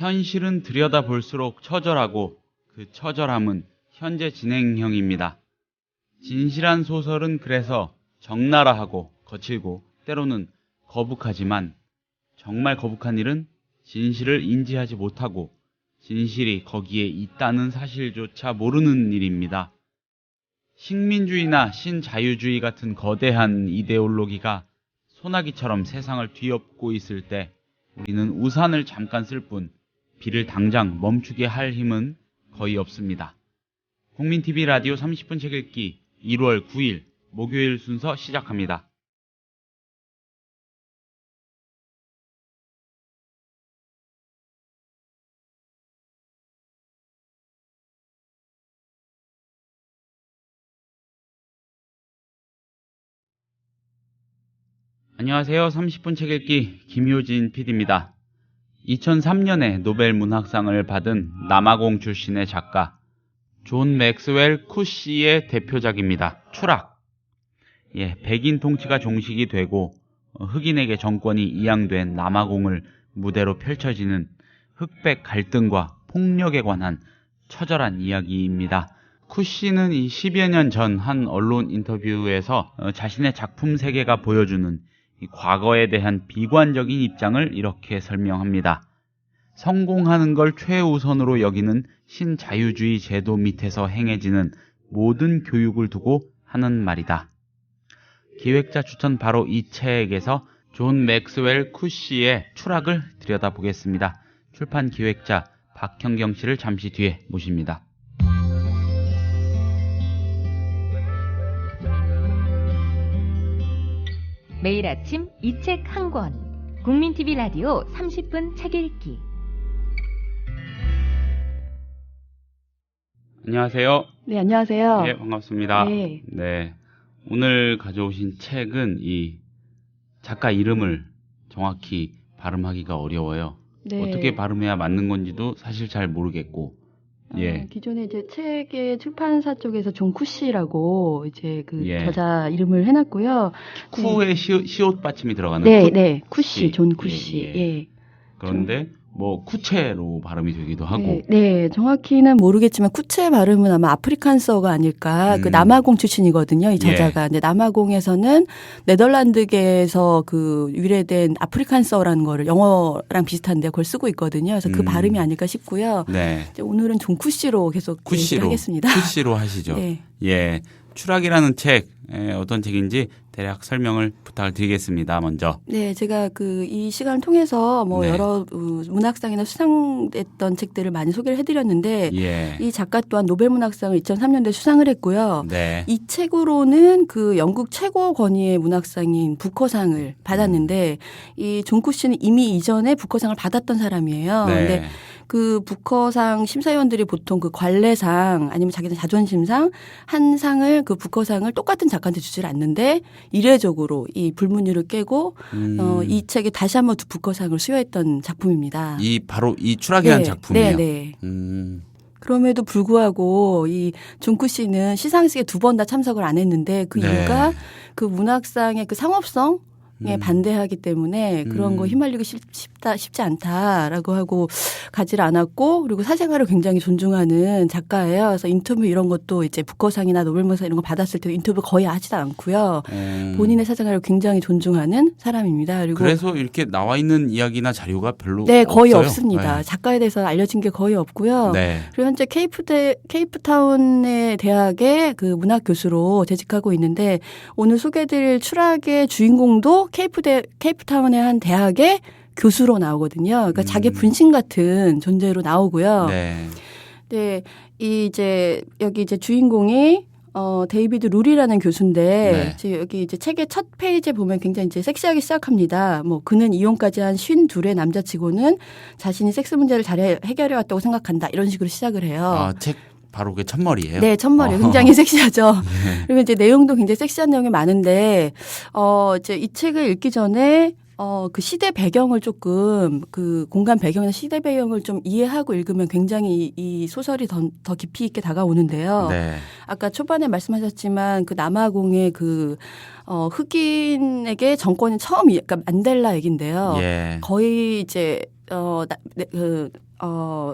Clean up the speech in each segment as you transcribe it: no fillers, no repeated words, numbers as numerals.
현실은 들여다볼수록 처절하고 그 처절함은 현재 진행형입니다. 진실한 소설은 그래서 적나라하고 거칠고 때로는 거북하지만 정말 거북한 일은 진실을 인지하지 못하고 진실이 거기에 있다는 사실조차 모르는 일입니다. 식민주의나 신자유주의 같은 거대한 이데올로기가 소나기처럼 세상을 뒤엎고 있을 때 우리는 우산을 잠깐 쓸 뿐 비를 당장 멈추게 할 힘은 거의 없습니다. 국민TV 라디오 30분 책 읽기 1월 9일 목요일 순서 시작합니다. 안녕하세요. 30분 책 읽기 김효진 PD입니다. 2003년에 노벨 문학상을 받은 남아공 출신의 작가 존 맥스웰 쿠시의 대표작입니다. 추락. 백인 통치가 종식이 되고 흑인에게 정권이 이양된 남아공을 무대로 펼쳐지는 흑백 갈등과 폭력에 관한 처절한 이야기입니다. 쿠시는 이 10여 년 전 한 언론 인터뷰에서 자신의 작품 세계가 보여주는 이 과거에 대한 비관적인 입장을 이렇게 설명합니다. 성공하는 걸 최우선으로 여기는 신자유주의 제도 밑에서 행해지는 모든 교육을 두고 하는 말이다. 기획자 추천 바로 이 책에서 존 맥스웰 쿠시의 추락을 들여다보겠습니다. 출판 기획자 박형경 씨를 잠시 뒤에 모십니다. 매일 아침 이 책 한 권. 국민TV 라디오 30분 책 읽기. 안녕하세요. 네, 안녕하세요. 네, 반갑습니다. 네. 오늘 가져오신 책은 이 작가 이름을 정확히 발음하기가 어려워요. 네. 어떻게 발음해야 맞는 건지도 사실 잘 모르겠고. 기존에 이제 책의 출판사 쪽에서 존 쿠시라고 이제 그 예. 저자 이름을 해놨고요. 쿠에 시옷 받침이 들어가는 네, 쿠시, 존 쿠시. 예. 그런데 뭐 쿠체로 발음이 되기도 하고. 네, 정확히는 모르겠지만 쿠체 발음은 아마 아프리칸서가 아닐까. 그 남아공 출신이거든요, 이 저자가. 근데 남아공에서는 네덜란드계에서 그 유래된 아프리칸서라는 거를 영어랑 비슷한데 그걸 쓰고 있거든요. 그래서 그 발음이 아닐까 싶고요. 네. 이제 오늘은 존 쿠시로 계속 하겠습니다. 쿠시로 하시죠. 네. 예. 추락이라는 책, 어떤 책인지 대략 설명을 부탁을 드리겠습니다. 먼저. 네, 제가 이 시간을 통해서 여러 문학상이나 수상됐던 책들을 많이 소개를 해드렸는데 이 작가 또한 노벨문학상을 2003년도에 수상을 했고요. 네. 이 책으로는 그 영국 최고 권위의 문학상인 부커상을 받았는데 이 존 쿠시는 이미 이전에 부커상을 받았던 사람이에요. 네. 근데 그 부커상 심사위원들이 보통 그 관례상 아니면 자기들 자존심상 한 상을 그 부커상을 똑같은 작가한테 주질 않는데 이례적으로 이 불문율을 깨고 이 책에 다시 한번 부커상을 수여했던 작품입니다. 바로 이 추락이라는 작품이에요. 네. 그럼에도 불구하고 이 존 쿠시는 시상식에 2번 다 참석을 안 했는데 그 이유가 그 문학상의 그 상업성 에 반대하기 때문에 그런 거 휘말리기 쉽지 않다라고 하고 가지를 않았고 그리고 사생활을 굉장히 존중하는 작가예요. 그래서 인터뷰 이런 것도 이제 부커상이나 노벨문학상 이런 거 받았을 때 인터뷰 거의 하지도 않고요. 본인의 사생활을 굉장히 존중하는 사람입니다. 그리고 그래서 이렇게 나와 있는 이야기나 자료가 별로 거의 없어요? 없습니다. 네. 작가에 대해서 알려진 게 거의 없고요. 네. 그리고 현재 케이프타운의 대학의 그 문학 교수로 재직하고 있는데 오늘 소개해드릴 추락의 주인공도 케이프타운의 한 대학의 교수로 나오거든요. 그러니까 자기 분신 같은 존재로 나오고요. 네, 여기 이제 주인공이 데이비드 룰이라는 교수인데 여기 이제 책의 첫 페이지에 보면 굉장히 이제 섹시하게 시작합니다. 그는 이혼까지 한 52의 남자치고는 자신이 섹스 문제를 잘 해결해 왔다고 생각한다. 이런 식으로 시작을 해요. 책 바로 그게 첫머리예요? 네, 첫머리. 굉장히 섹시하죠. 그리고 이제 내용도 굉장히 섹시한 내용이 많은데 이제 이 책을 읽기 전에 그 시대 배경을 조금 그 공간 배경이나 시대 배경을 좀 이해하고 읽으면 굉장히 이 소설이 더 깊이 있게 다가오는데요. 아까 초반에 말씀하셨지만 그 남아공의 그 흑인에게 정권이 처음 그러니까 만델라 얘긴데요. 거의 이제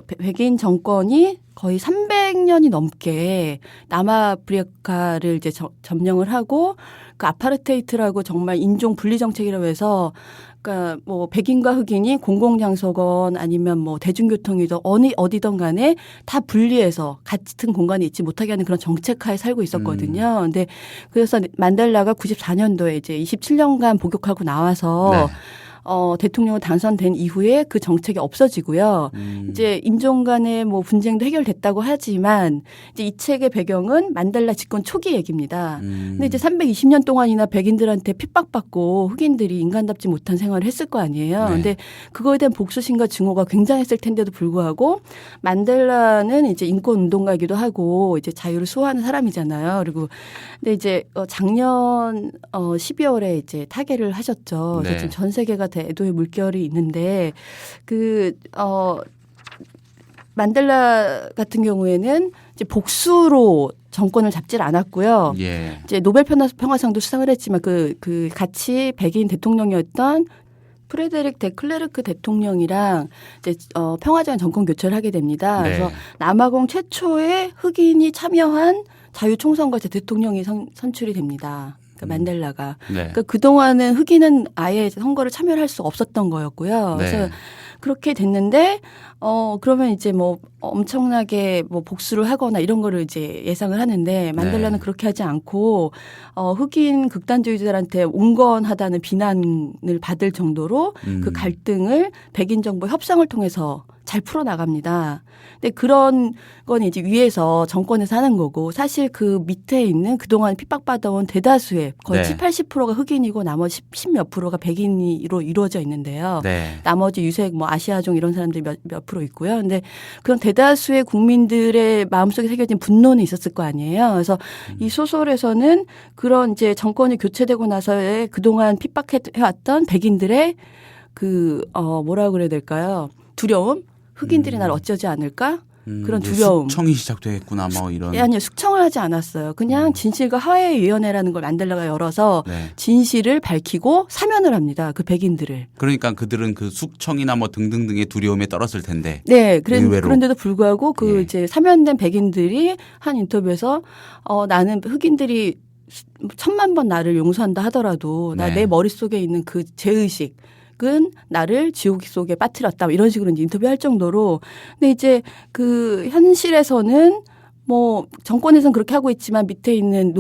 백인 정권이 거의 300년이 넘게 남아프리카를 이제 점령을 하고 그 아파르테이트라고 정말 인종 분리 정책이라고 해서 그러니까 뭐 백인과 흑인이 공공장소건 아니면 뭐 대중교통이든 어디든 간에 다 분리해서 같은 공간에 있지 못하게 하는 그런 정책하에 살고 있었거든요. 근데 그래서 만델라가 94년도에 이제 27년간 복역하고 나와서 네. 대통령으로 당선된 이후에 그 정책이 없어지고요. 이제 인종 간의 뭐 분쟁도 해결됐다고 하지만 이제 이 책의 배경은 만델라 집권 초기 얘기입니다. 근데 이제 320년 동안이나 백인들한테 핍박받고 흑인들이 인간답지 못한 생활을 했을 거 아니에요. 네. 근데 그거에 대한 복수심과 증오가 굉장했을 텐데도 불구하고 만델라는 이제 인권 운동가이기도 하고 이제 자유를 수호하는 사람이잖아요. 그리고 근데 이제 작년 12월에 이제 타계를 하셨죠. 그래서 네. 지금 전 세계가 애도의 물결이 있는데 만델라 같은 경우에는 이제 복수로 정권을 잡질 않았고요. 예. 이제 노벨 평화상도 수상을 했지만 그 같이 백인 대통령이었던 프레데릭 데 클레르크 대통령이랑 이제 평화적인 정권 교체를 하게 됩니다. 네. 그래서 남아공 최초의 흑인이 참여한 자유총선과 대통령이 선출이 됩니다. 그러니까 만델라가. 네. 그러니까 그동안은 흑인은 아예 선거를 참여를 할 수 없었던 거였고요. 네. 그래서 그렇게 됐는데 그러면 이제 뭐 엄청나게 뭐 복수를 하거나 이런 거를 이제 예상을 하는데 만델라는 네. 그렇게 하지 않고 흑인 극단주의자들한테 온건하다는 비난을 받을 정도로 그 갈등을 백인 정부 협상을 통해서 잘 풀어나갑니다. 근데 그런 건 이제 위에서 정권에서 하는 거고 사실 그 밑에 있는 그동안 핍박받아온 대다수의 거의 네. 70~80%가 흑인이고 나머지 10몇 프로가 백인으로 이루어져 있는데요. 네. 나머지 유색 뭐 아시아종 이런 사람들이 몇 프로 있고요. 근데 그런 대다수의 국민들의 마음속에 새겨진 분노는 있었을 거 아니에요. 그래서 이 소설에서는 그런 이제 정권이 교체되고 나서의 그동안 핍박해왔던 백인들의 뭐라고 그래야 될까요? 두려움? 흑인들이 날 어쩌지 않을까? 그런 두려움. 숙청이 시작되겠구나 뭐 이런. 아니요. 숙청을 하지 않았어요. 그냥 진실과 화해위원회라는 걸 만델라가 열어서 네. 진실을 밝히고 사면을 합니다. 그 백인들을. 그러니까 그들은 그 숙청이나 뭐 등등등의 두려움에 떨었을 텐데. 네. 의외로. 그런데도 불구하고 그 예. 이제 사면된 백인들이 한 인터뷰에서 나는 흑인들이 1000만 번 나를 용서한다 하더라도 나 네. 내 머릿속에 있는 그 죄의식 은 나를 지옥 속에 빠뜨렸다 이런 식으로 이제 인터뷰할 정도로 근데 이제 그 현실에서는 뭐 정권에서는 그렇게 하고 있지만 밑에 있는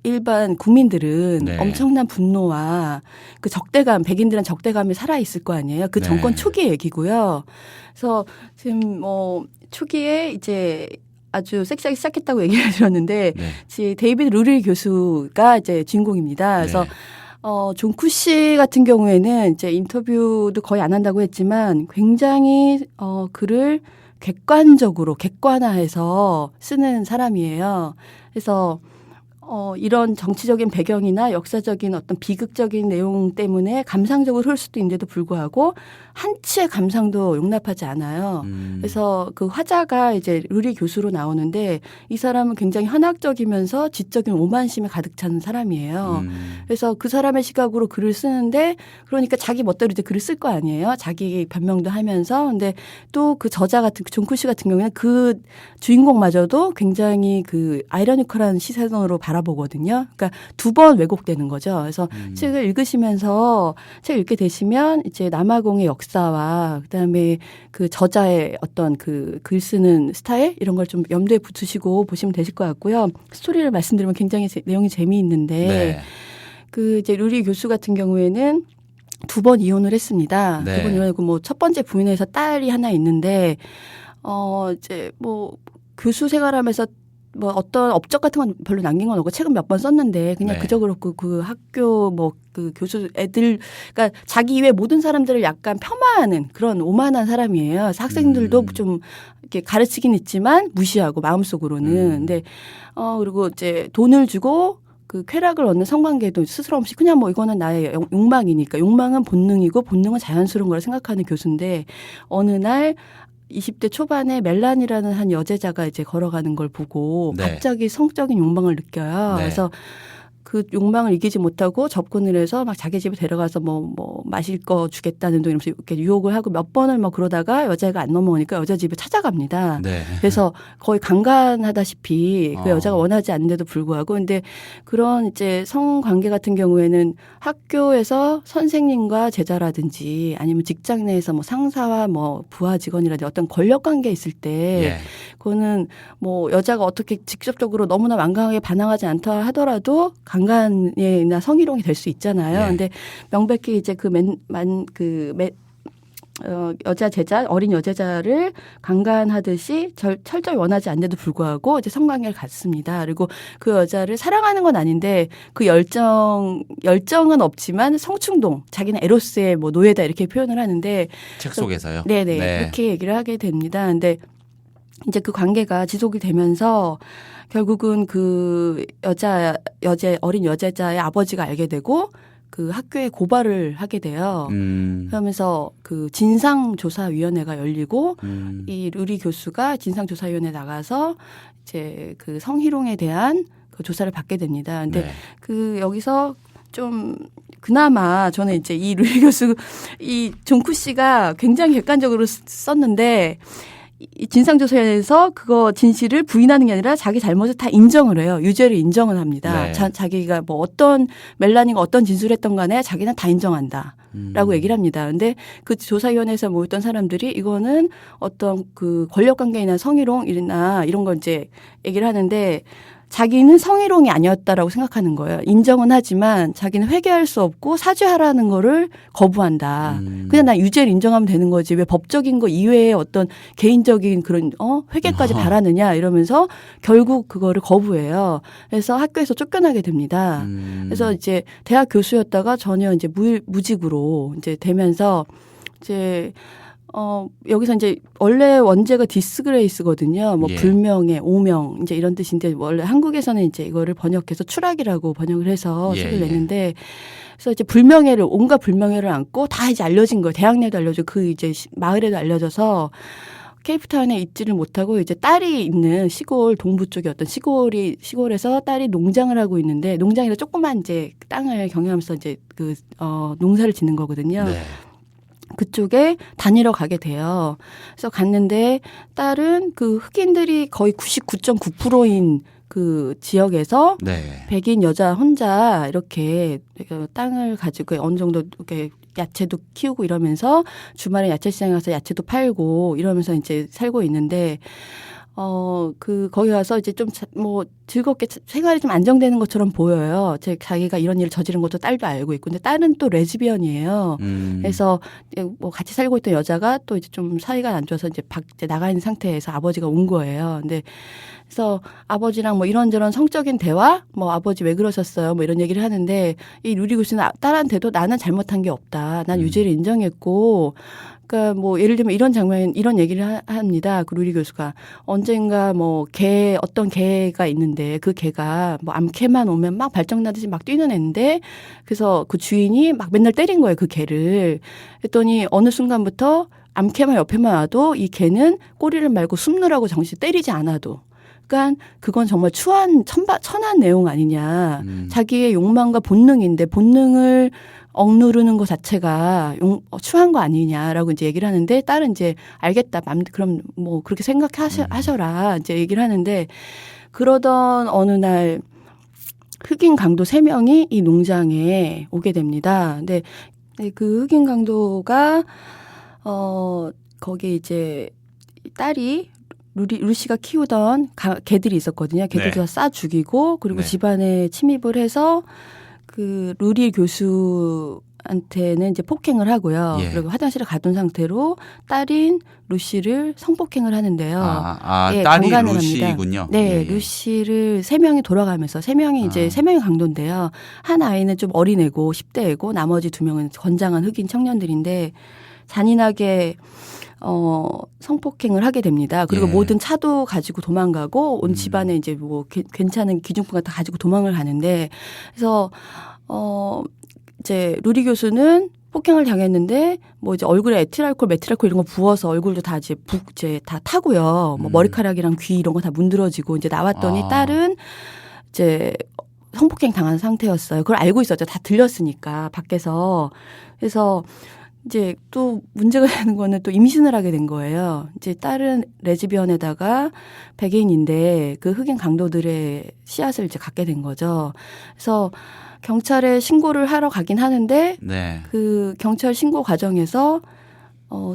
일반 국민들은 네. 엄청난 분노와 그 적대감 백인들은 적대감이 살아 있을 거 아니에요. 그 네. 정권 초기 얘기고요. 그래서 지금 뭐 초기에 이제 아주 섹시하게 시작했다고 얘기를 들었는데 네. 데이비드 루리 교수가 이제 주인공입니다. 그래서 네. 존 쿠시 같은 경우에는 이제 인터뷰도 거의 안 한다고 했지만 굉장히 글을 객관화해서 쓰는 사람이에요. 그래서 이런 정치적인 배경이나 역사적인 어떤 비극적인 내용 때문에 감상적으로 흐를 수도 있는데도 불구하고 한치의 감상도 용납하지 않아요. 그래서 그 화자가 이제 루리 교수로 나오는데 이 사람은 굉장히 한학적이면서 지적인 오만심에 가득 찬 사람이에요. 그래서 그 사람의 시각으로 글을 쓰는데 그러니까 자기 멋대로 이제 글을 쓸 거 아니에요. 자기 변명도 하면서. 근데 또 그 저자 같은 존 쿠시 같은 경우에는 그 주인공마저도 굉장히 그 아이러니컬한 시선으로 바라보거든요. 그러니까 2번 왜곡되는 거죠. 그래서 책을 읽으시면서 책 읽게 되시면 이제 남아공의 역사와 그다음에 그 저자의 어떤 그 글 쓰는 스타일 이런 걸 좀 염두에 두시고 보시면 되실 것 같고요. 스토리를 말씀드리면 굉장히 내용이 재미있는데 네. 그 이제 루리 교수 같은 경우에는 2번 이혼을 했습니다. 네. 2번 이혼하고 뭐 첫 번째 부인에서 딸이 하나 있는데 이제 뭐 교수 생활하면서 뭐 어떤 업적 같은 건 별로 남긴 건 없고 책은 몇 번 썼는데 그냥 네. 그저 그렇고 그 학교 뭐 그 교수 애들 그러니까 자기 이외 모든 사람들을 약간 폄하하는 그런 오만한 사람이에요. 그래서 학생들도 좀 이렇게 가르치긴 있지만 무시하고 마음속으로는. 근데 그리고 이제 돈을 주고 그 쾌락을 얻는 성관계도 스스럼 없이 그냥 뭐 이거는 나의 욕망이니까 욕망은 본능이고 본능은 자연스러운 걸 생각하는 교수인데 어느 날 20대 초반에 멜란이라는 한 여제자가 이제 걸어가는 걸 보고 네. 갑자기 성적인 욕망을 느껴요. 네. 그래서 그 욕망을 이기지 못하고 접근을 해서 막 자기 집에 데려가서 뭐 마실 거 주겠다는 둥 이러면서 이렇게 유혹을 하고 몇 번을 막 그러다가 여자가 안 넘어오니까 여자 집에 찾아갑니다. 네. 그래서 거의 강간하다시피 그 여자가 원하지 않는데도 불구하고 근데 그런 이제 성관계 같은 경우에는 학교에서 선생님과 제자라든지 아니면 직장 내에서 뭐 상사와 뭐 부하 직원이라든지 어떤 권력 관계에 있을 때 예. 그거는 뭐 여자가 어떻게 직접적으로 너무나 완강하게 반항하지 않다 하더라도 강간이나 성희롱이 될 수 있잖아요. 예. 근데 명백히 이제 여자 제자, 어린 여제자를 강간하듯이 철저히 원하지 않는데도 불구하고 이제 성관계를 갖습니다. 그리고 그 여자를 사랑하는 건 아닌데 그 열정은 없지만 성충동, 자기는 에로스의 뭐 노예다 이렇게 표현을 하는데 책 속에서요. 네네. 네. 그렇게 얘기를 하게 됩니다. 근데 이제 그 관계가 지속이 되면서 결국은 그 어린 여제자의 아버지가 알게 되고 그 학교에 고발을 하게 돼요. 그러면서 그 진상조사위원회가 열리고 이 루리 교수가 진상조사위원회에 나가서 이제 그 성희롱에 대한 그 조사를 받게 됩니다. 근데 네. 그 여기서 좀 그나마 저는 이제 이 루리 교수 이 종쿠 씨가 굉장히 객관적으로 썼는데 이 진상조사에서 그거 진실을 부인하는 게 아니라 자기 잘못을 다 인정을 해요. 유죄를 인정을 합니다. 네. 자기가 뭐 어떤 멜라니가 어떤 진술을 했던 간에 자기는 다 인정한다. 라고 얘기를 합니다. 근데 그 조사위원회에서 모였던 사람들이 이거는 어떤 그 권력관계나 성희롱이나 이런 걸 이제 얘기를 하는데 자기는 성희롱이 아니었다라고 생각하는 거예요. 인정은 하지만 자기는 회개할 수 없고 사죄하라는 거를 거부한다. 그냥 난 유죄를 인정하면 되는 거지 왜 법적인 거 이외에 어떤 개인적인 그런 회개까지 바라느냐 이러면서 결국 그거를 거부해요. 그래서 학교에서 쫓겨나게 됩니다. 그래서 이제 대학 교수였다가 전혀 이제 무직으로 이제 되면서 이제 여기서 이제 원래 원제가 디스그레이스거든요. 뭐 예. 불명예, 오명 이제 이런 뜻인데 원래 한국에서는 이제 이거를 번역해서 추락이라고 번역을 해서 예, 책을 예. 냈는데 그래서 이제 온갖 불명예를 안고 다 이제 알려진 거예요. 대학 내도 알려져 그 이제 마을에도 알려져서 케이프타운에 있지를 못하고 이제 딸이 있는 시골 동부 쪽에 어떤 시골에서 딸이 농장을 하고 있는데 농장이라 조그만 이제 땅을 경영하면서 이제 농사를 짓는 거거든요. 네. 그쪽에 다니러 가게 돼요. 그래서 갔는데 딸은 그 흑인들이 거의 99.9%인 그 지역에서 네. 백인 여자 혼자 이렇게 땅을 가지고 어느 정도 이렇게 야채도 키우고 이러면서 주말에 야채 시장에 가서 야채도 팔고 이러면서 이제 살고 있는데 거기 가서 이제 좀 뭐 즐겁게 생활이 좀 안정되는 것처럼 보여요. 자기가 이런 일을 저지른 것도 딸도 알고 있고. 근데 딸은 또 레즈비언이에요. 그래서 뭐 같이 살고 있던 여자가 또 이제 좀 사이가 안 좋아서 이제 나가 있는 상태에서 아버지가 온 거예요. 근데 그래서 아버지랑 뭐 이런저런 성적인 대화, 뭐 아버지 왜 그러셨어요? 뭐 이런 얘기를 하는데 이 루리 교수는 딸한테도 나는 잘못한 게 없다. 난 유죄를 인정했고 그러니까 뭐 예를 들면 이런 얘기를 합니다. 그 루리 교수가 언젠가 뭐 어떤 개가 있는데 그 개가 뭐 암캐만 오면 막 발정나듯이 막 뛰는 애인데 그래서 그 주인이 막 맨날 때린 거예요. 그 개를. 했더니 어느 순간부터 암캐만 옆에만 와도 이 개는 꼬리를 말고 숨느라고 정신 때리지 않아도. 그러니까 그건 정말 천한 내용 아니냐. 자기의 욕망과 본능인데 본능을 억누르는 것 자체가 추한 거 아니냐라고 이제 얘기를 하는데 딸은 이제 알겠다. 그럼 뭐 그렇게 생각하셔라. 이제 얘기를 하는데 그러던 어느 날 흑인 강도 3명이 이 농장에 오게 됩니다. 근데 그 흑인 강도가 거기 이제 딸이 루시가 키우던 개들이 있었거든요. 개들 다 싸 죽이고 그리고 집안에 침입을 해서 그 루리 교수한테는 이제 폭행을 하고요. 예. 그리고 화장실에 가둔 상태로 딸인 루시를 성폭행을 하는데요. 딸이 강간을 루시군요. 합니다. 네, 예. 루시를 3명이 돌아가면서 3명이 이제 3명이 강도인데요. 한 아이는 좀 어린애고 10대이고 나머지 2명은 건장한 흑인 청년들인데 잔인하게 성폭행을 하게 됩니다. 그리고 모든 차도 가지고 도망가고 온 집안에 이제 뭐 괜찮은 기중품 다 가지고 도망을 가는데 그래서 이제 루리 교수는 폭행을 당했는데 뭐 이제 얼굴에 에틸알코올, 메틸알코올 이런 거 부어서 얼굴도 다 이제 다 타고요. 뭐 머리카락이랑 귀 이런 거 다 문드러지고 이제 나왔더니 딸은 이제 성폭행 당한 상태였어요. 그걸 알고 있었죠. 다 들렸으니까 밖에서. 그래서 이제 또 문제가 되는 거는 또 임신을 하게 된 거예요. 이제 딸은 레즈비언에다가 백인인데 그 흑인 강도들의 씨앗을 이제 갖게 된 거죠. 그래서 경찰에 신고를 하러 가긴 하는데 네. 그 경찰 신고 과정에서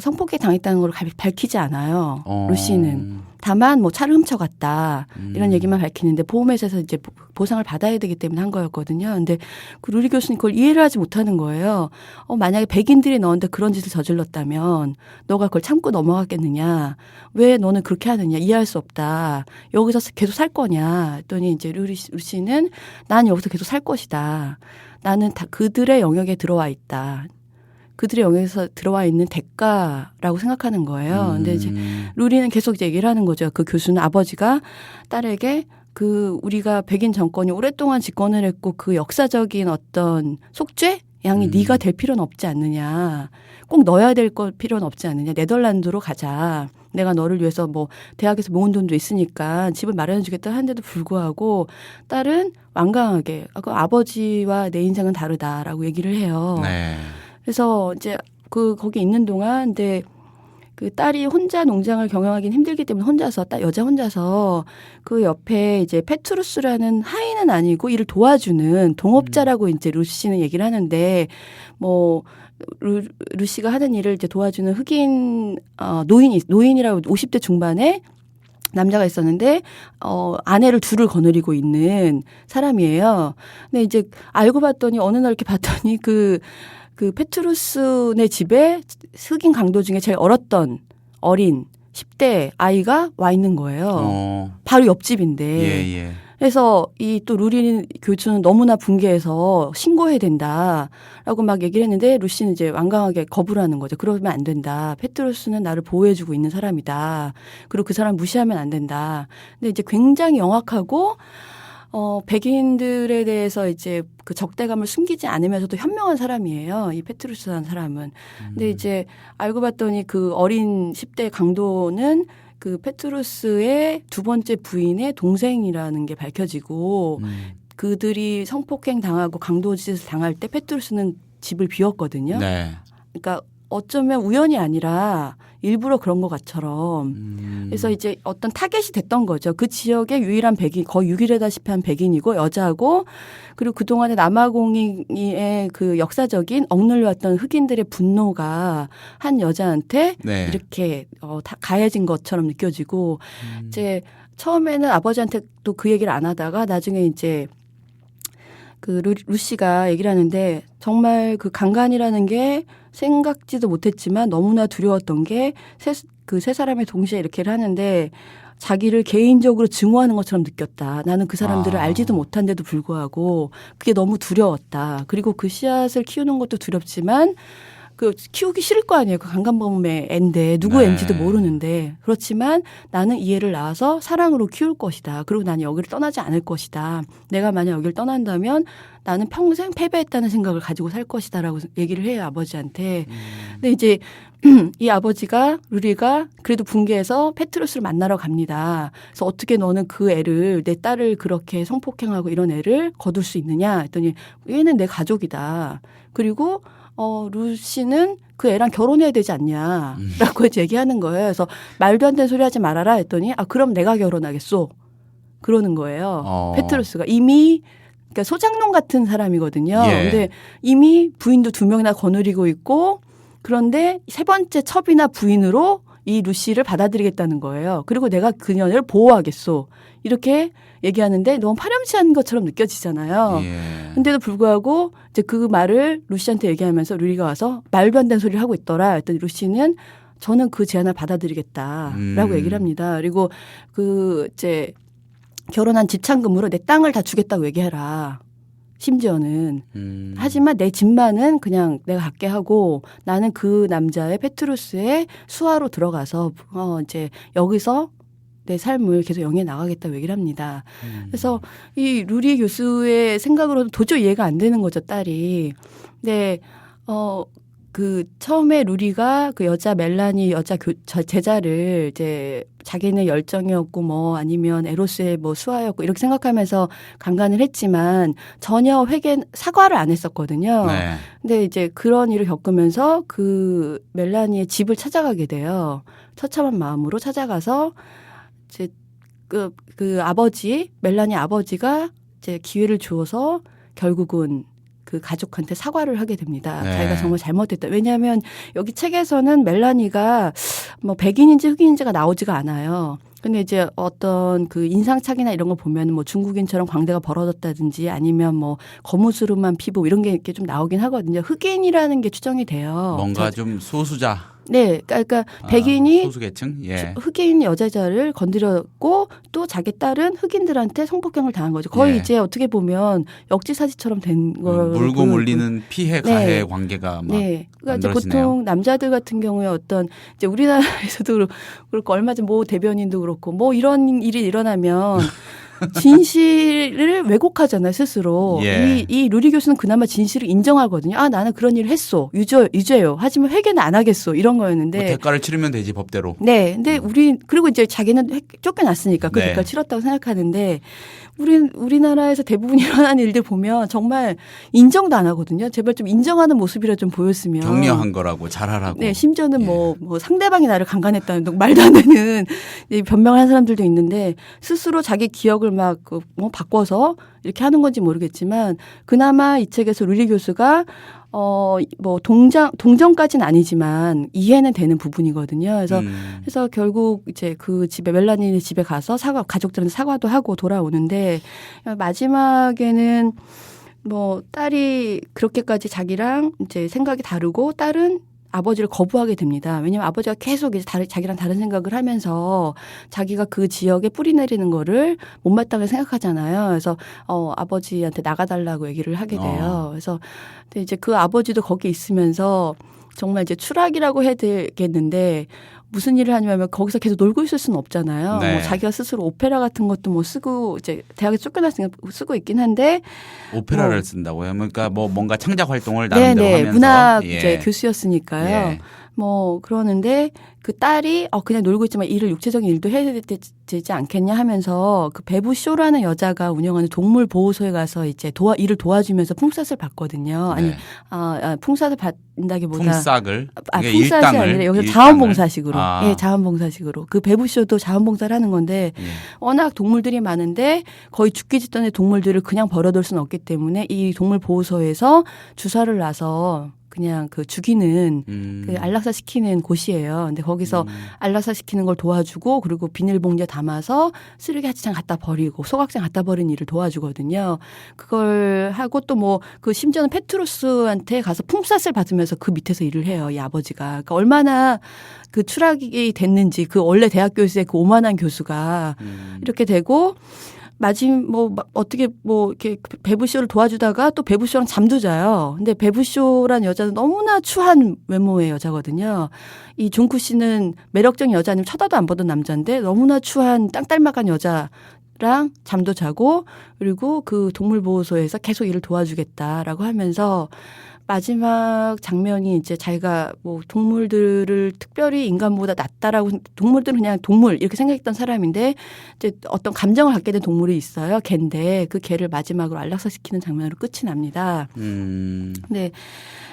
성폭행 당했다는 걸 밝히지 않아요. 루시는. 다만 뭐 차를 훔쳐갔다 이런 얘기만 밝히는데 보험회사에서 이제 보상을 받아야 되기 때문에 한 거였거든요. 근데 그 루리 교수님 그걸 이해를 하지 못하는 거예요. 만약에 백인들이 너한테 그런 짓을 저질렀다면 너가 그걸 참고 넘어갔겠느냐. 왜 너는 그렇게 하느냐. 이해할 수 없다. 여기서 계속 살 거냐. 했더니 이제 루시는 난 여기서 계속 살 것이다. 나는 다 그들의 영역에 들어와 있다. 그들의 영역에서 들어와 있는 대가라고 생각하는 거예요. 근데 이제 루리는 계속 이제 얘기를 하는 거죠. 그 교수는 아버지가 딸에게 그 우리가 백인 정권이 오랫동안 집권을 했고 그 역사적인 어떤 속죄 양이 네가 될 필요는 없지 않느냐. 꼭 넣어야 될 필요는 없지 않느냐. 네덜란드로 가자. 내가 너를 위해서 뭐 대학에서 모은 돈도 있으니까 집을 마련해 주겠다 하는데도 불구하고 딸은 완강하게 아버지와 내 인생은 다르다라고 얘기를 해요. 네. 그래서 이제 거기 있는 동안 근데 그 딸이 혼자 농장을 경영하기는 힘들기 때문에 혼자서 여자 혼자서 그 옆에 이제 페트루스라는 하인은 아니고 이를 도와주는 동업자라고 이제 루시는 얘기를 하는데 뭐 루시가 하는 일을 이제 도와주는 흑인 노인이라고 50대 중반에 남자가 있었는데 아내를 둘을 거느리고 있는 사람이에요. 근데 이제 알고 봤더니 어느 날 이렇게 봤더니 그 페트루스네 집에 흑인 강도 중에 제일 어린 10대 아이가 와 있는 거예요. 바로 옆집인데. 예. 그래서 이 또 루리 교수는 너무나 붕괴해서 신고해야 된다라고 막 얘기를 했는데 루시는 이제 완강하게 거부를 하는 거죠. 그러면 안 된다. 페트루스는 나를 보호해주고 있는 사람이다. 그리고 그 사람 무시하면 안 된다. 근데 이제 굉장히 영악하고 백인들에 대해서 이제 그 적대감을 숨기지 않으면서도 현명한 사람이에요. 이 페트루스라는 사람은. 근데 이제 알고 봤더니 그 어린 10대 강도는 그 페트루스의 두 번째 부인의 동생이라는 게 밝혀지고 그들이 성폭행 당하고 강도짓을 당할 때 페트루스는 집을 비웠거든요. 네. 그러니까 어쩌면 우연이 아니라 일부러 그런 것 같처럼. 그래서 이제 어떤 타겟이 됐던 거죠. 그 지역의 유일한 백인, 거의 6일에다시피 한 백인이고 여자고 그리고 그동안에 남아공의 그 역사적인 억눌려왔던 흑인들의 분노가 한 여자한테 네. 이렇게 다 가해진 것처럼 느껴지고 이제 처음에는 아버지한테 또 그 얘기를 안 하다가 나중에 이제 그 루시가 얘기를 하는데 정말 그 강간이라는 게 생각지도 못했지만 너무나 두려웠던 게 세 사람이 동시에 이렇게를 하는데 자기를 개인적으로 증오하는 것처럼 느꼈다. 나는 그 사람들을 알지도 못한데도 불구하고 그게 너무 두려웠다. 그리고 그 씨앗을 키우는 것도 두렵지만 그 키우기 싫을 거 아니에요. 그 강간범의 애인데 누구 애인지도 모르는데 그렇지만 나는 이 애를 낳아서 사랑으로 키울 것이다. 그리고 나는 여기를 떠나지 않을 것이다. 내가 만약 여기를 떠난다면 나는 평생 패배했다는 생각을 가지고 살 것이다라고 얘기를 해요. 아버지한테. 근데 이제 이 아버지가 루리가 그래도 붕괴해서 페트루스를 만나러 갑니다. 그래서 어떻게 너는 그 애를 내 딸을 그렇게 성폭행하고 이런 애를 거둘 수 있느냐 했더니 얘는 내 가족이다. 그리고 루시는 그 애랑 결혼해야 되지 않냐라고 얘기하는 거예요. 그래서 말도 안 되는 소리 하지 말아라 했더니 그럼 내가 결혼하겠소. 그러는 거예요. 페트루스가 이미 그러니까 소장농 같은 사람이거든요. 예. 근데 이미 부인도 2명이나 거느리고 있고 그런데 세 번째 첩이나 부인으로 이 루시를 받아들이겠다는 거예요. 그리고 내가 그녀를 보호하겠소. 이렇게 얘기하는데 너무 파렴치한 것처럼 느껴지잖아요. 예. 근데도 불구하고 이제 그 말을 루시한테 얘기하면서 루리가 와서 말도 안 되는 소리를 하고 있더라. 했더니 루시는 저는 그 제안을 받아들이겠다라고 얘기를 합니다. 그리고 그 이제 결혼한 집창금으로 내 땅을 다 주겠다고 얘기해라. 심지어는. 하지만 내 집만은 그냥 내가 갖게 하고 나는 그 남자의 페트루스의 수하로 들어가서 이제 여기서 내 삶을 계속 영위해 나가겠다고 얘기를 합니다. 그래서 이 루리 교수의 생각으로는 도저히 이해가 안 되는 거죠, 딸이. 근데 그 처음에 루리가 그 여자 멜라니 제자를 이제 자기는 열정이었고 뭐 아니면 에로스의 뭐 수하였고 이렇게 생각하면서 강간을 했지만 전혀 사과를 안 했었거든요. 네. 근데 이제 그런 일을 겪으면서 그 멜라니의 집을 찾아가게 돼요. 처참한 마음으로 찾아가서 이제 그 아버지 멜라니 아버지가 이제 기회를 주어서 결국은 그 가족한테 사과를 하게 됩니다. 네. 자기가 정말 잘못했다. 왜냐하면 여기 책에서는 멜라니가 뭐 백인인지 흑인인지가 나오지가 않아요. 근데 이제 어떤 그 인상착의나 이런 거 보면 뭐 중국인처럼 광대가 벌어졌다든지 아니면 뭐 거무스름한 피부 이런 게 이렇게 좀 나오긴 하거든요. 흑인이라는 게 추정이 돼요. 뭔가 좀 소수자. 네, 그러니까 백인이 소수계층. 예. 흑인 여자자를 건드렸고 또 자기 딸은 흑인들한테 성폭행을 당한 거죠. 거의 예. 이제 어떻게 보면 역지사지처럼 된 걸. 물고 물리는 피해 가해 네. 관계가 막 네. 그러니까 이제 만들어지네요. 보통 남자들 같은 경우에 어떤 이제 우리나라에서도 그렇고 얼마 전 모 대변인도 그렇고 뭐 이런 일이 일어나면 진실을 왜곡하잖아요, 스스로. 예. 이 루리 교수는 그나마 진실을 인정하거든요. 아, 나는 그런 일을 했어. 유죄요. 하지만 회개는 안 하겠어. 이런 거였는데. 뭐 대가를 치르면 되지 법대로. 네. 근데 그리고 이제 자기는 쫓겨났으니까 그 네. 대가를 치렀다고 생각하는데 우리나라에서 대부분 일어나는 일들 보면 정말 인정도 안 하거든요. 제발 좀 인정하는 모습이라 좀 보였으면. 격려한 거라고 잘하라고. 네, 심지어는 예. 뭐 상대방이 나를 강간했다는 등 말도 안 되는 변명하는 사람들도 있는데 스스로 자기 기억을 막 뭐 바꿔서 이렇게 하는 건지 모르겠지만 그나마 이 책에서 루리 교수가 뭐 동정까지는 아니지만 이해는 되는 부분이거든요. 그래서 결국 이제 그 집에 멜라니 집에 가서 가족들한테 사과도 하고 돌아오는데 마지막에는 뭐 딸이 그렇게까지 자기랑 이제 생각이 다르고 딸은 아버지를 거부하게 됩니다. 왜냐하면 아버지가 계속 이제 자기랑 다른 생각을 하면서 자기가 그 지역에 뿌리 내리는 거를 못마땅하게 생각하잖아요. 그래서 아버지한테 나가달라고 얘기를 하게 돼요. 그래서 근데 이제 그 아버지도 거기 있으면서 정말 이제 추락이라고 해야 되겠는데 무슨 일을 하냐면 거기서 계속 놀고 있을 수는 없잖아요. 네. 뭐 자기가 스스로 오페라 같은 것도 뭐 쓰고 이제 대학에 쫓겨났으니까 쓰고 있긴 한데 오페라를 쓴다고요. 그러니까 뭐 뭔가 창작 활동을 나름대로 네네, 하면서 문학 예. 이제 교수였으니까요. 예. 뭐 그러는데 그 딸이 그냥 놀고 있지만 육체적인 일도 해야 되지 않겠냐 하면서 그 베부쇼라는 여자가 운영하는 동물 보호소에 가서 이제 일을 도와주면서 풍쌀을 받거든요. 네. 아니 풍쌀을 받는다기보다 품삯을 이게 풍쌀이 일당을 아니라 여기서 일당을. 자원봉사식으로 예, 자원봉사식으로 그 베부쇼도 자원봉사를 하는 건데 예. 워낙 동물들이 많은데 거의 죽기 직전에 동물들을 그냥 버려둘 수는 없기 때문에 이 동물 보호소에서 주사를 놔서 그냥 그 죽이는 그 안락사 시키는 곳이에요. 근데 거기서 안락사 시키는 걸 도와주고 그리고 비닐봉지에 담아서 쓰레기장 갖다 버리고 소각장 갖다 버리는 일을 도와주거든요. 그걸 하고 또 뭐 그 심지어는 페트루스한테 가서 품삯을 받으면서 그 밑에서 일을 해요. 이 아버지가. 그러니까 얼마나 그 추락이 됐는지 그 원래 대학 교수의 그 오만한 교수가 이렇게 되고 어떻게 이렇게 베부쇼를 도와주다가 또 베부쇼랑 잠도 자요. 근데 베부쇼란 여자는 너무나 추한 외모의 여자거든요. 이 종쿠 씨는 매력적인 여자 아니면 쳐다도 안 보던 남자인데 너무나 추한 땅딸막한 여자랑 잠도 자고 그리고 그 동물보호소에서 계속 일을 도와주겠다라고 하면서 마지막 장면이 이제 자기가 뭐 동물들을 특별히 인간보다 낫다라고 동물들은 그냥 동물 이렇게 생각했던 사람인데 이제 어떤 감정을 갖게 된 동물이 있어요. 개인데 그 개를 마지막으로 안락사시키는 장면으로 끝이 납니다. 네.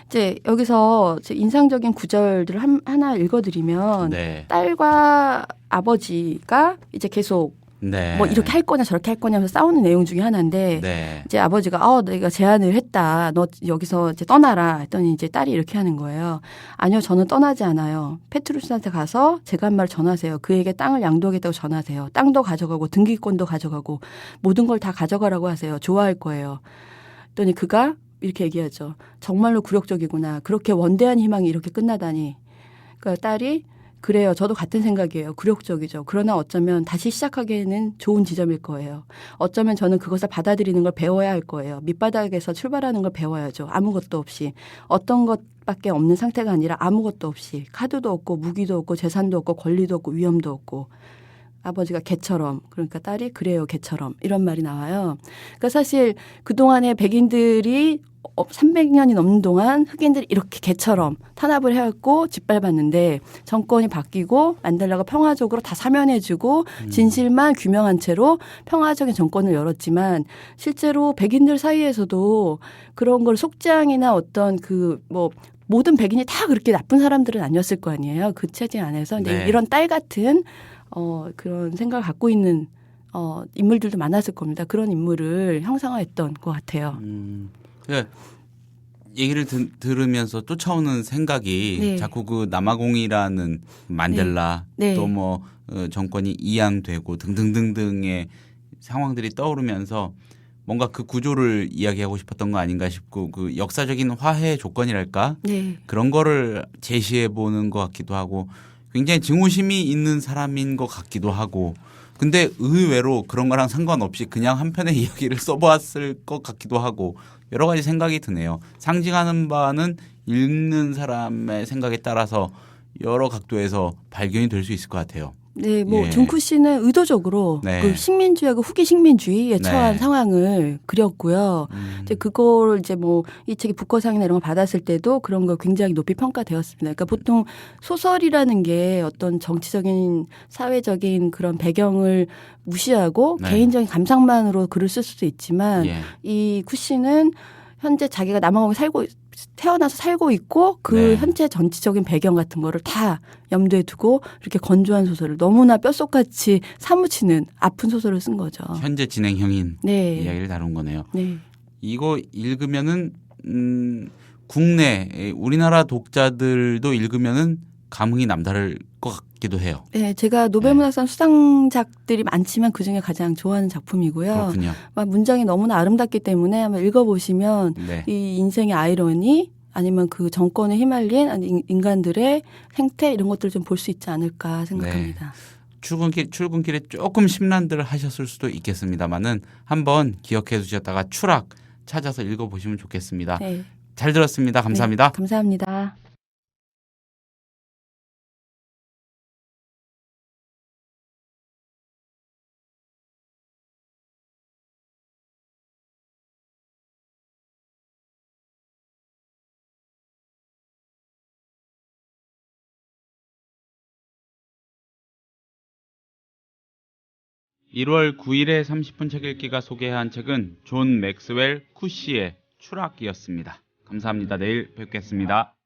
이제 여기서 이제 인상적인 구절들을 하나 읽어드리면 네. 딸과 아버지가 이제 계속 네. 뭐 이렇게 할 거냐 저렇게 할 거냐면서 싸우는 내용 중에 하나인데 네. 이제 아버지가 내가 제안을 했다. 너 여기서 이제 떠나라. 했더니 이제 딸이 이렇게 하는 거예요. 아니요, 저는 떠나지 않아요. 페트루스한테 가서 제가 한 말 전하세요. 그에게 땅을 양도하겠다고 전하세요. 땅도 가져가고 등기권도 가져가고 모든 걸 다 가져가라고 하세요. 좋아할 거예요. 했더니 그가 이렇게 얘기하죠. 정말로 굴욕적이구나. 그렇게 원대한 희망이 이렇게 끝나다니. 그러니까 딸이 그래요. 저도 같은 생각이에요. 굴욕적이죠. 그러나 어쩌면 다시 시작하기에는 좋은 지점일 거예요. 어쩌면 저는 그것을 받아들이는 걸 배워야 할 거예요. 밑바닥에서 출발하는 걸 배워야죠. 아무것도 없이. 어떤 것밖에 없는 상태가 아니라 아무것도 없이. 카드도 없고 무기도 없고 재산도 없고 권리도 없고 위험도 없고. 아버지가 개처럼 그러니까 딸이 그래요 개처럼 이런 말이 나와요. 그러니까 사실 그동안에 백인들이 300년이 넘는 동안 흑인들이 이렇게 개처럼 탄압을 해왔고 짓밟았는데 정권이 바뀌고 만델라가 평화적으로 다 사면해주고 진실만 규명한 채로 평화적인 정권을 열었지만 실제로 백인들 사이에서도 그런 걸 속장이나 어떤 그 뭐 모든 백인이 다 그렇게 나쁜 사람들은 아니었을 거 아니에요. 그 체제 안에서. 근데 네. 이런 딸 같은 그런 생각을 갖고 있는 인물들도 많았을 겁니다. 그런 인물을 형상화했던 것 같아요. 그러니까 얘기를 들으면서 쫓아오는 생각이 네. 자꾸 그 남아공이라는 만델라 네. 네. 또 뭐 정권이 이양되고 등등등등의 상황들이 떠오르면서 뭔가 그 구조를 이야기하고 싶었던 거 아닌가 싶고 그 역사적인 화해 조건이랄까 네. 그런 거를 제시해 보는 것 같기도 하고 굉장히 증오심이 있는 사람인 것 같기도 하고 근데 의외로 그런 거랑 상관없이 그냥 한 편의 이야기를 써보았을 것 같기도 하고 여러 가지 생각이 드네요. 상징하는 바는 읽는 사람의 생각에 따라서 여러 각도에서 발견이 될 수 있을 것 같아요. 네, 뭐 예. 존쿠 씨는 의도적으로 네. 그 식민주의하고 후기 식민주의에 처한 네. 상황을 그렸고요. 이제 그거를 이제 뭐 이 책이 북커상이나 이런 거 받았을 때도 그런 거 굉장히 높이 평가되었습니다. 그러니까 보통 소설이라는 게 어떤 정치적인 사회적인 그런 배경을 무시하고 네. 개인적인 감상만으로 글을 쓸 수도 있지만 예. 이 쿠씨는 현재 자기가 남아공에 태어나서 살고 있고 그 네. 현재 전체적인 배경 같은 거를 다 염두에 두고 이렇게 건조한 소설을 너무나 뼛속같이 사무치는 아픈 소설을 쓴 거죠. 현재 진행형인 네. 이야기를 다룬 거네요. 네. 이거 읽으면은 국내 우리나라 독자들도 읽으면은 감흥이 남다를 것 같기도 해요. 네, 제가 노벨문학상 수상작들이 많지만 그중에 가장 좋아하는 작품이고요. 그렇군요. 막 문장이 너무나 아름답기 때문에 한번 읽어보시면 네. 이 인생의 아이러니 아니면 그 정권에 휘말린 아니 인간들의 생태 이런 것들을 좀 볼 수 있지 않을까 생각합니다. 출근길에 조금 심란들 하셨을 수도 있겠습니다만은 한번 기억해 두셨다가 추락 찾아서 읽어보시면 좋겠습니다. 네. 잘 들었습니다. 감사합니다. 네, 감사합니다. (1월 9일에 30분 책 읽기가 소개한 책은 존 맥스웰 쿠시의 추락이었습니다. 감사합니다. 내일 뵙겠습니다.